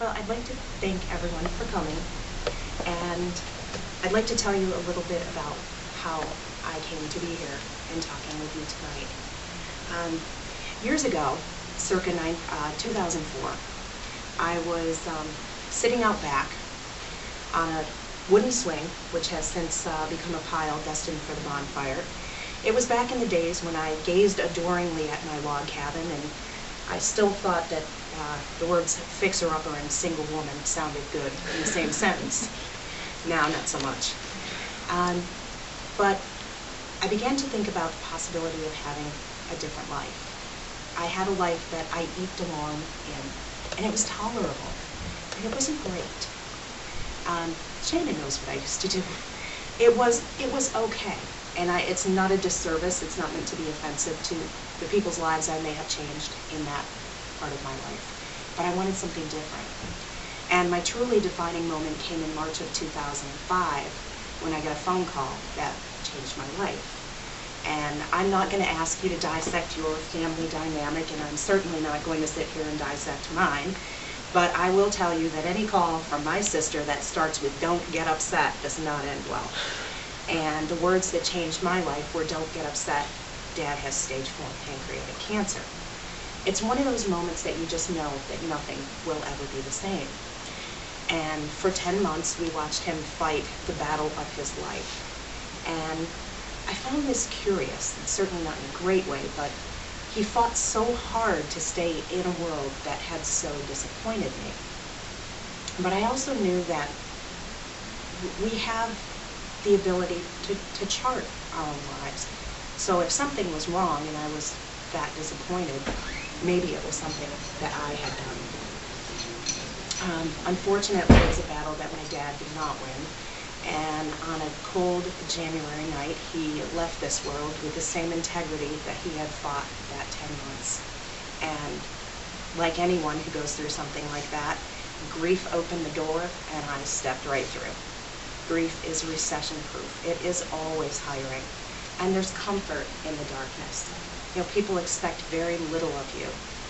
Well, I'd like to thank everyone for coming, and I'd like to tell you a little bit about how I came to be here and talking with you tonight. Years ago, circa 2004, I was sitting out back on a wooden swing, which has since become a pile destined for the bonfire. It was back in the days when I gazed adoringly at my log cabin, and I still thought that the words fixer-upper and single woman sounded good in the same sentence. Now, not so much. But I began to think about the possibility of having a different life. I had a life that I eked along in, and it was tolerable, but it wasn't great. Shannon knows what I used to do. It was okay, and it's not a disservice. It's not meant to be offensive to the people's lives I may have changed in that part of my life, but I wanted something different. And my truly defining moment came in March of 2005 when I got a phone call that changed my life. And I'm not going to ask you to dissect your family dynamic, and I'm certainly not going to sit here and dissect mine, but I will tell you that any call from my sister that starts with "don't get upset" does not end well. And the words that changed my life were "don't get upset, Dad has stage 4 pancreatic cancer." It's one of those moments that you just know that nothing will ever be the same. And for 10 months, we watched him fight the battle of his life. And I found this curious, and certainly not in a great way, but he fought so hard to stay in a world that had so disappointed me. But I also knew that we have the ability to chart our own lives. So if something was wrong and I was that disappointed, maybe it was something that I had done. Unfortunately, it was a battle that my dad did not win. And on a cold January night, he left this world with the same integrity that he had fought that 10 months. And like anyone who goes through something like that, grief opened the door and I stepped right through. Grief is recession-proof. It is always hiring. And there's comfort in the darkness. You know, people expect very little of you,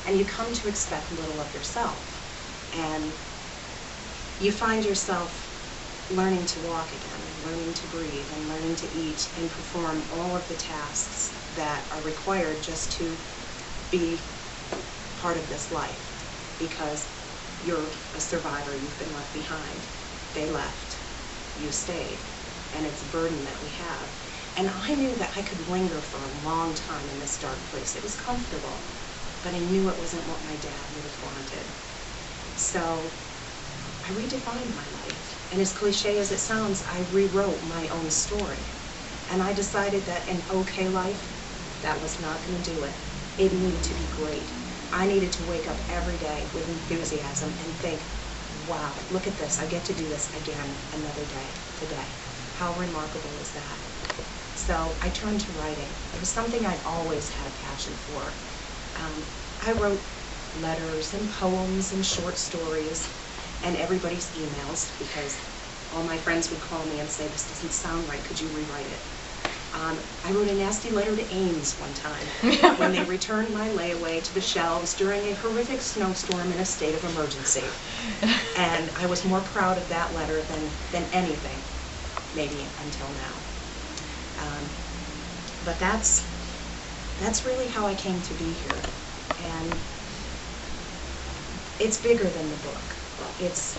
and you come to expect little of yourself. And you find yourself learning to walk again, and learning to breathe, and learning to eat, and perform all of the tasks that are required just to be part of this life. Because you're a survivor, you've been left behind. They left, you stayed, and it's a burden that we have. And I knew that I could linger for a long time in this dark place. It was comfortable, but I knew it wasn't what my dad would have wanted. So I redefined my life. And as cliche as it sounds, I rewrote my own story. And I decided that an okay life, that was not going to do it. It needed to be great. I needed to wake up every day with enthusiasm and think, wow, look at this. I get to do this again another day today. How remarkable is that? So I turned to writing. It was something I'd always had a passion for. I wrote letters and poems and short stories and everybody's emails, because all my friends would call me and say, "This doesn't sound right, could you rewrite it?" I wrote a nasty letter to Ames one time when they returned my layaway to the shelves during a horrific snowstorm in a state of emergency. And I was more proud of that letter than anything, maybe until now. But that's really how I came to be here. And it's bigger than the book. It's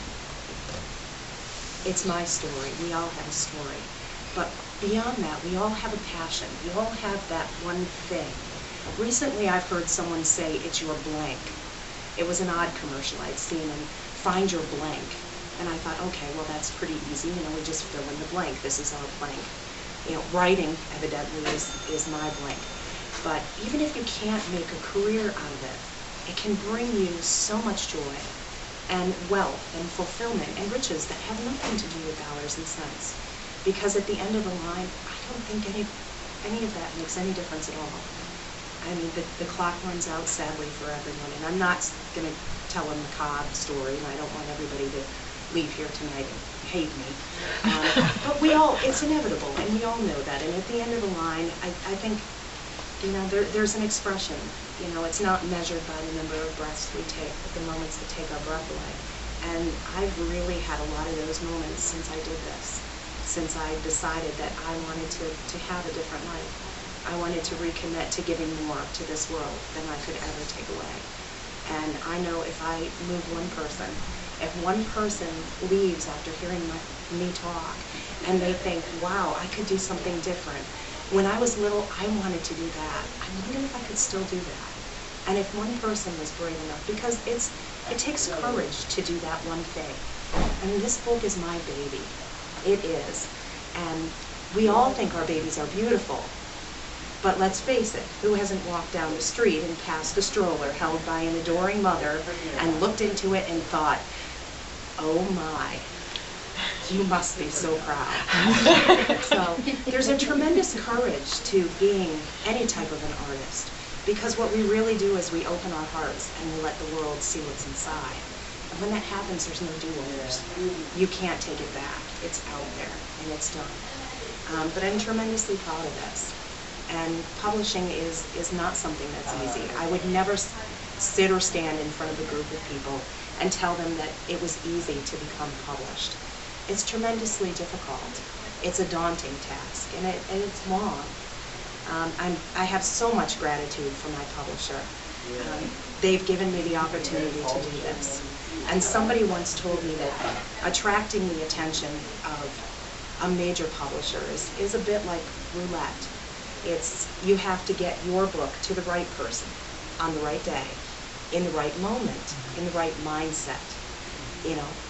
my story. We all have a story. But beyond that, we all have a passion. We all have that one thing. Recently, I've heard someone say, "It's your blank." It was an odd commercial I'd seen, and "find your blank." And I thought, okay, well, that's pretty easy. You know, we just fill in the blank. This is our blank. You know, writing, evidently, is my blank. But even if you can't make a career out of it, it can bring you so much joy and wealth and fulfillment and riches that have nothing to do with dollars and cents. Because at the end of the line, I don't think any of that makes any difference at all. I mean, the clock runs out, sadly, for everyone. And I'm not going to tell a macabre story, and I don't want everybody to leave here tonight and hate me. But it's inevitable, and we all know that. And at the end of the line, I think, you know, there's an expression. You know, it's not measured by the number of breaths we take, but the moments that take our breath away. And I've really had a lot of those moments since I did this, since I decided that I wanted to have a different life. I wanted to recommit to giving more to this world than I could ever take away. And I know if I move one person, if one person leaves after hearing me talk, and they think, wow, I could do something different. When I was little, I wanted to do that. I wonder if I could still do that. And if one person was brave enough, because it takes courage to do that one thing. I mean, this book is my baby. It is. And we all think our babies are beautiful. But let's face it, who hasn't walked down the street and passed a stroller held by an adoring mother and looked into it and thought, oh my, you must be so proud. So there's a tremendous courage to being any type of an artist, because what we really do is we open our hearts and we let the world see what's inside. And when that happens, there's no do-overs. You can't take it back. It's out there and it's done. But I'm tremendously proud of this. And publishing is not something that's easy. I would never sit or stand in front of a group of people and tell them that it was easy to become published. It's tremendously difficult. It's a daunting task, and it's long. I have so much gratitude for my publisher. They've given me the opportunity to do this. And somebody once told me that attracting the attention of a major publisher is a bit like roulette. You have to get your book to the right person on the right day, in the right moment, in the right mindset,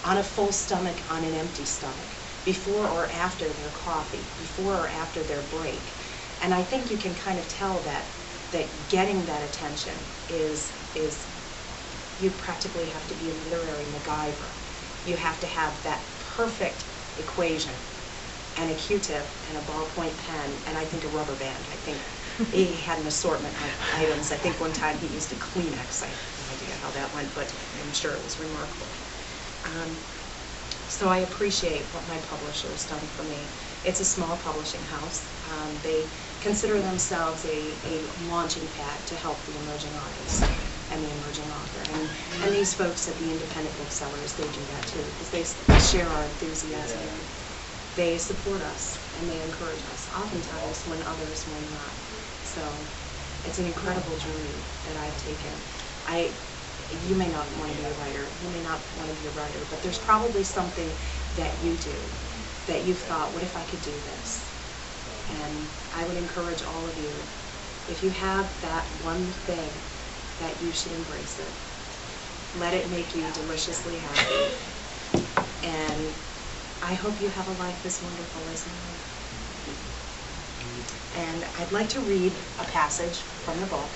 on a full stomach, on an empty stomach, before or after their coffee, before or after their break. And I think you can kind of tell that getting that attention is you practically have to be a literary MacGyver. You have to have that perfect equation, and a Q-tip, and a ballpoint pen, and I think a rubber band. I think he had an assortment of items. I think one time he used a Kleenex. I have no idea how that went, but I'm sure it was remarkable. So I appreciate what my publisher has done for me. It's a small publishing house. They consider themselves a launching pad to help the emerging artist and the emerging author. And these folks at the independent booksellers, they do that too, because they share our enthusiasm. They support us and they encourage us, oftentimes when others will not. So it's an incredible journey that I've taken. You may not want to be a writer, you may not want to be a writer, but there's probably something that you do that you've thought, what if I could do this? And I would encourage all of you, if you have that one thing, that you should embrace it. Let it make you deliciously happy. And I hope you have a life as wonderful as mine. And I'd like to read a passage from the book.